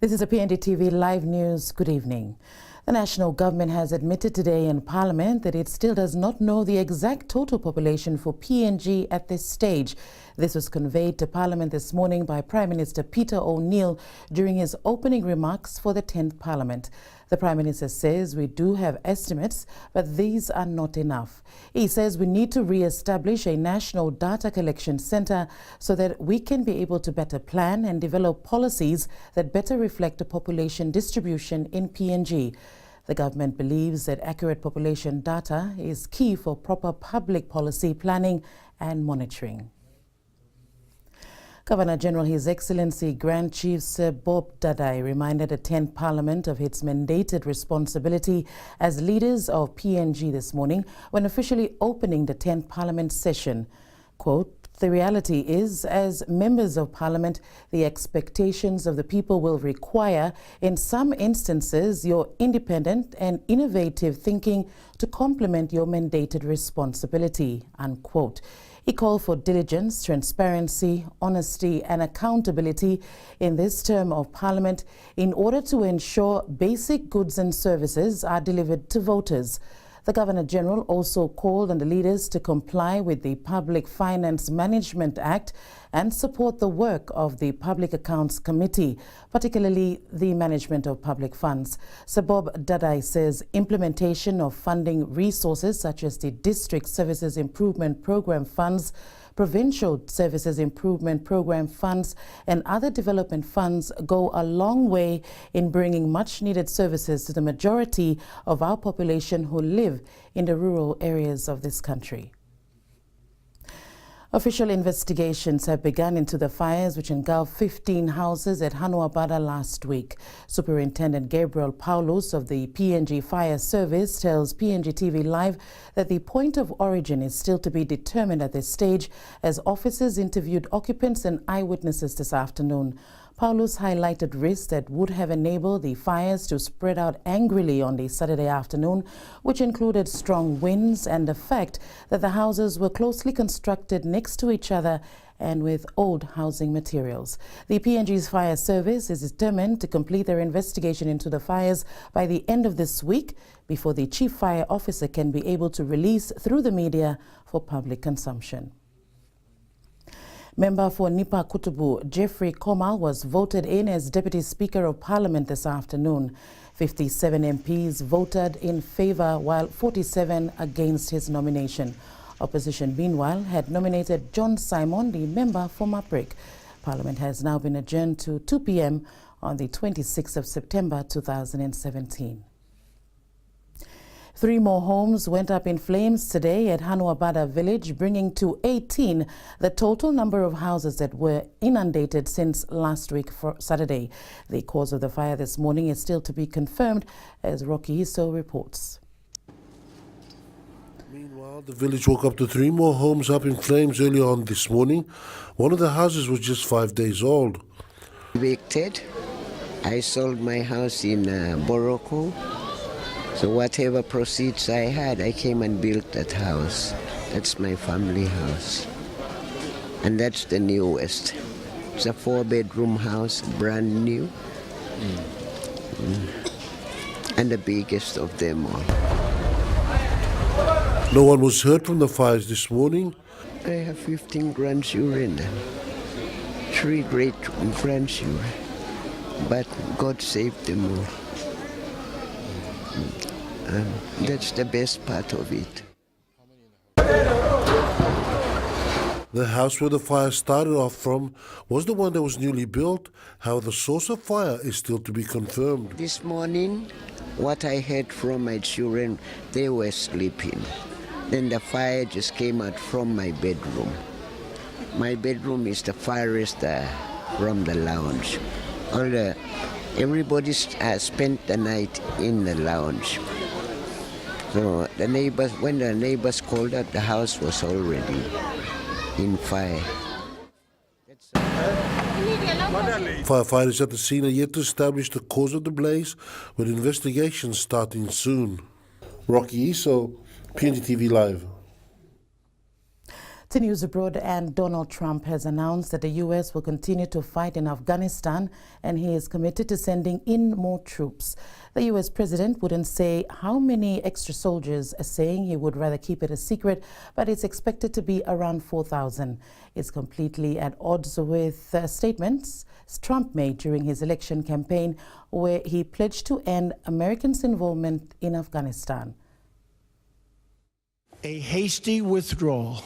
This is a PNGTV live news. Good evening. The national government has admitted today in Parliament that it still does not know the exact total population for PNG at this stage. This was conveyed to Parliament this morning by Prime Minister Peter O'Neill during his opening remarks for the 10th Parliament. The Prime Minister says we do have estimates, but these are not enough. He says we need to re-establish a national data collection centre so that we can be able to better plan and develop policies that better reflect the population distribution in PNG. The government believes that accurate population data is key for proper public policy planning and monitoring. Governor-General His Excellency Grand Chief Sir Bob Dadai reminded the 10th Parliament of its mandated responsibility as leaders of PNG this morning when officially opening the 10th Parliament session. Quote, "The reality is, as members of Parliament, the expectations of the people will require, in some instances, your independent and innovative thinking to complement your mandated responsibility," unquote. He called for diligence, transparency, honesty and accountability in this term of Parliament in order to ensure basic goods and services are delivered to voters. The Governor-General also called on the leaders to comply with the Public Finance Management Act and support the work of the Public Accounts Committee, particularly the management of public funds. Sir Bob Dadai says implementation of funding resources such as the District Services Improvement Programme funds, Provincial Services Improvement Programme funds and other development funds go a long way in bringing much-needed services to the majority of our population who live in the rural areas of this country. Official investigations have begun into the fires which engulfed 15 houses at Hanuabada last week. Superintendent Gabriel Paulus of the PNG Fire Service tells PNGTV Live that the point of origin is still to be determined at this stage as officers interviewed occupants and eyewitnesses this afternoon. Paulus highlighted risks that would have enabled the fires to spread out angrily on the Saturday afternoon, which included strong winds and the fact that the houses were closely constructed next to each other and with old housing materials. The PNG's Fire Service is determined to complete their investigation into the fires by the end of this week before the Chief Fire Officer can be able to release through the media for public consumption. Member for Nipa Kutubu, Jeffrey Komal, was voted in as Deputy Speaker of Parliament this afternoon. 57 MPs voted in favour while 47 against his nomination. Opposition, meanwhile, had nominated John Simon, the member for Maprik. Parliament has now been adjourned to 2 p.m. on the 26th of September 2017. 3 more homes went up in flames today at Hanuabada village, bringing to 18 the total number of houses that were inundated since last week for Saturday. The cause of the fire this morning is still to be confirmed, as Rocky Hiso reports. Meanwhile, the village woke up to 3 more homes up in flames early on this morning. One of the houses was just 5 days old. Evicted. I sold my house in Boroko. So whatever proceeds I had, I came and built that house. That's my family house. And that's the newest. It's a 4-bedroom house, brand new. And the biggest of them all. No one was hurt from the fires this morning. I have 15 grandchildren, 3 great-grandchildren. But God saved them all. That's the best part of it. The house where the fire started off from was the one that was newly built. How the source of fire is still to be confirmed. This morning, what I heard from my children, they were sleeping. Then the fire just came out from my bedroom. My bedroom is the farthest from the lounge. Everybody spent the night in the lounge. So the neighbors, when the neighbors called up, the house was already in fire. Firefighters at the scene are yet to establish the cause of the blaze, with investigations starting soon. Rocky Hiso, PNGTV Live. To news abroad, and Donald Trump has announced that the U.S. will continue to fight in Afghanistan, and he is committed to sending in more troops. The U.S. president wouldn't say how many extra soldiers, saying he would rather keep it a secret, but it's expected to be around 4,000. It's completely at odds with statements Trump made during his election campaign, where he pledged to end Americans' involvement in Afghanistan. A hasty withdrawal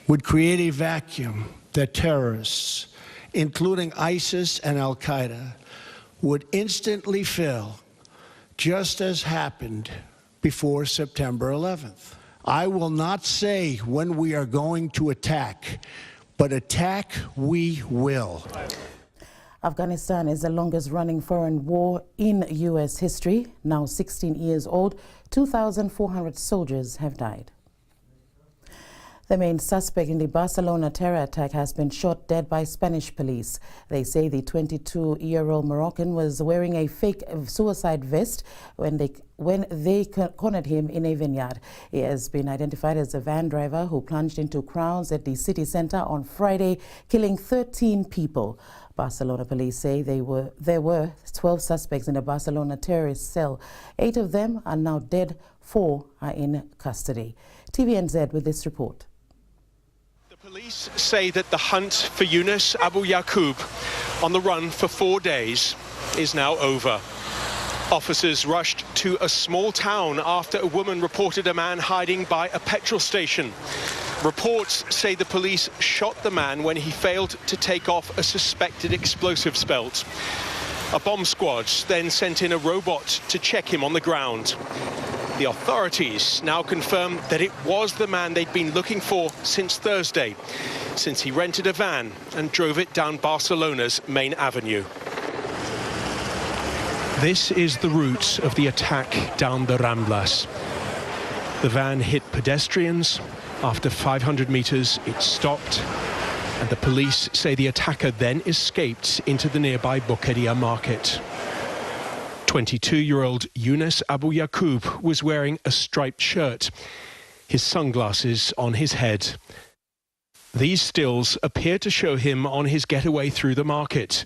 would create a vacuum that terrorists, including ISIS and Al-Qaeda, would instantly fill, just as happened before September 11th. I will not say when we are going to attack, but attack we will. Afghanistan is the longest-running foreign war in U.S. history. Now 16 years old, 2,400 soldiers have died. The main suspect in the Barcelona terror attack has been shot dead by Spanish police. They say the 22-year-old Moroccan was wearing a fake suicide vest when they cornered him in a vineyard. He has been identified as a van driver who plunged into crowds at the city center on Friday, killing 13 people. Barcelona police say there were 12 suspects in the Barcelona terrorist cell. 8 of them are now dead, 4 are in custody. TVNZ with this report. Police say that the hunt for Yunus Abu Yaqub, on the run for 4 days, is now over. Officers rushed to a small town after a woman reported a man hiding by a petrol station. Reports say the police shot the man when he failed to take off a suspected explosives belt. A bomb squad then sent in a robot to check him on the ground. The authorities now confirm that it was the man they'd been looking for since Thursday, since he rented a van and drove it down Barcelona's main avenue. This is the route of the attack down the Ramblas. The van hit pedestrians. After 500 meters, it stopped, and the police say the attacker then escaped into the nearby Boqueria market. 22-year-old Yunus Abu Yaqub was wearing a striped shirt, his sunglasses on his head. These stills appear to show him on his getaway through the market,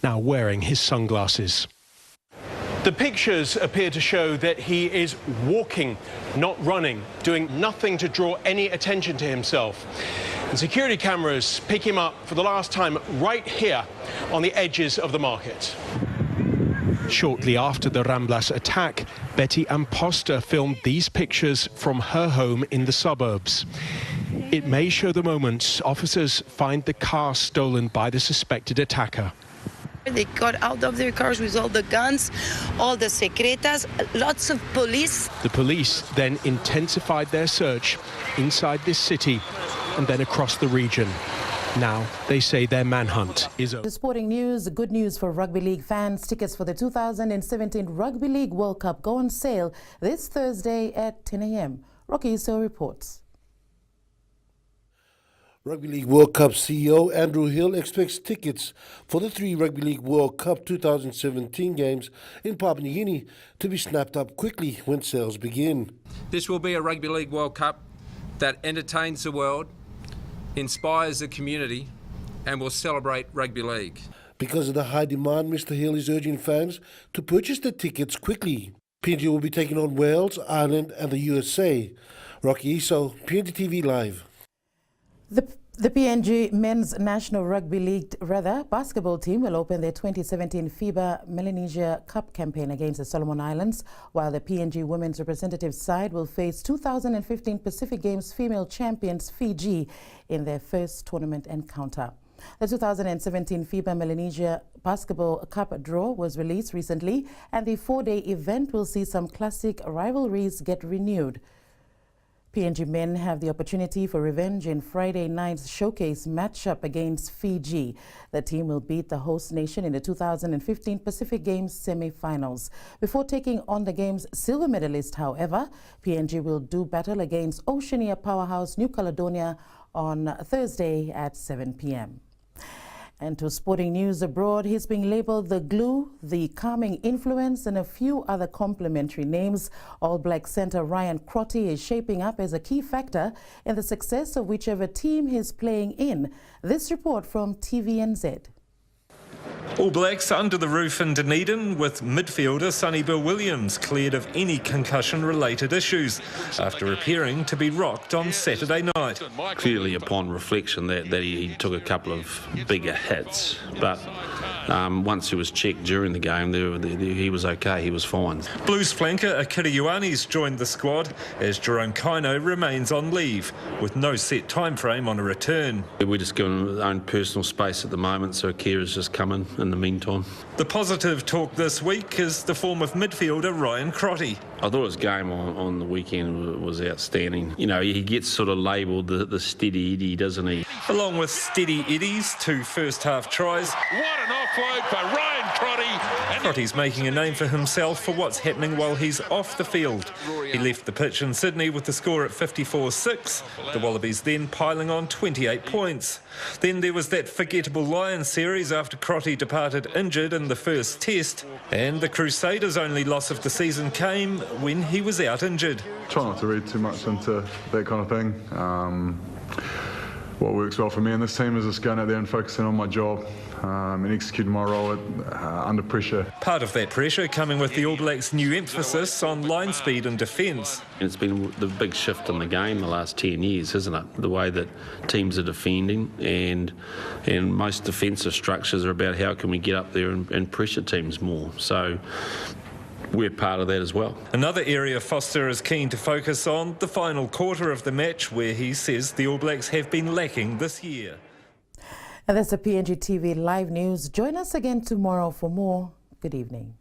now wearing his sunglasses. The pictures appear to show that he is walking, not running, doing nothing to draw any attention to himself. And security cameras pick him up for the last time right here on the edges of the market. Shortly after the Ramblas attack, Betty Amposta filmed these pictures from her home in the suburbs. It may show the moment officers find the car stolen by the suspected attacker. They got out of their cars with all the guns, all the secretas, lots of police. The police then intensified their search inside this city and then across the region. Now they say their manhunt is over. The sporting news, good news for rugby league fans. Tickets for the 2017 Rugby League World Cup go on sale this Thursday at 10 a.m. Rocky Iso reports. Rugby League World Cup CEO Andrew Hill expects tickets for the 3 Rugby League World Cup 2017 games in Papua New Guinea to be snapped up quickly when sales begin. This will be a Rugby League World Cup that entertains the world, inspires the community, and will celebrate rugby league. Because of the high demand, Mr. Hill is urging fans to purchase the tickets quickly. PNG will be taking on Wales, Ireland and the USA. Rocky Iso, PNGTV Live. The PNG Men's National Rugby League basketball team will open their 2017 FIBA Melanesia Cup campaign against the Solomon Islands, while the PNG women's representative side will face 2015 Pacific Games female champions Fiji in their first tournament encounter. The 2017 FIBA Melanesia Basketball Cup draw was released recently, and the 4-day event will see some classic rivalries get renewed. PNG men have the opportunity for revenge in Friday night's showcase matchup against Fiji. The team will beat the host nation in the 2015 Pacific Games semi-finals. Before taking on the game's silver medalist, however, PNG will do battle against Oceania powerhouse New Caledonia on Thursday at 7 p.m. And to sporting news abroad, he's being labelled the glue, the calming influence and a few other complimentary names. All Black centre Ryan Crotty is shaping up as a key factor in the success of whichever team he's playing in. This report from TVNZ. All Blacks under the roof in Dunedin with midfielder Sonny Bill Williams cleared of any concussion-related issues after appearing to be rocked on Saturday night. Clearly upon reflection that he took a couple of bigger hits, but once he was checked during the game, he was okay, he was fine. Blues flanker Akira Ioane's joined the squad as Jerome Kaino remains on leave with no set time frame on a return. We're just giving him his own personal space at the moment, so Akira's just coming in the meantime. The positive talk this week is the form of midfielder Ryan Crotty. I thought his game on the weekend was outstanding. You know, he gets sort of labelled the steady Eddie, doesn't he? Along with steady Eddies, 2 first-half tries. What an offload by Ryan Crotty. Crotty's making a name for himself for what's happening while he's off the field. He left the pitch in Sydney with the score at 54-6, the Wallabies then piling on 28 points. Then there was that forgettable Lions series after Crotty departed injured in the first test, and the Crusaders' only loss of the season came when he was out injured. Try not to read too much into that kind of thing. What works well for me in this team is just going out there and focusing on my job and executing my role under pressure. Part of that pressure coming with the All Blacks' new emphasis on line speed and defence. It's been the big shift in the game the last 10 years, isn't it? The way that teams are defending, and most defensive structures are about how can we get up there and pressure teams more. So we're part of that as well. Another area Foster is keen to focus on, the final quarter of the match, where he says the All Blacks have been lacking this year. And that's the PNGTV Live News. Join us again tomorrow for more. Good evening.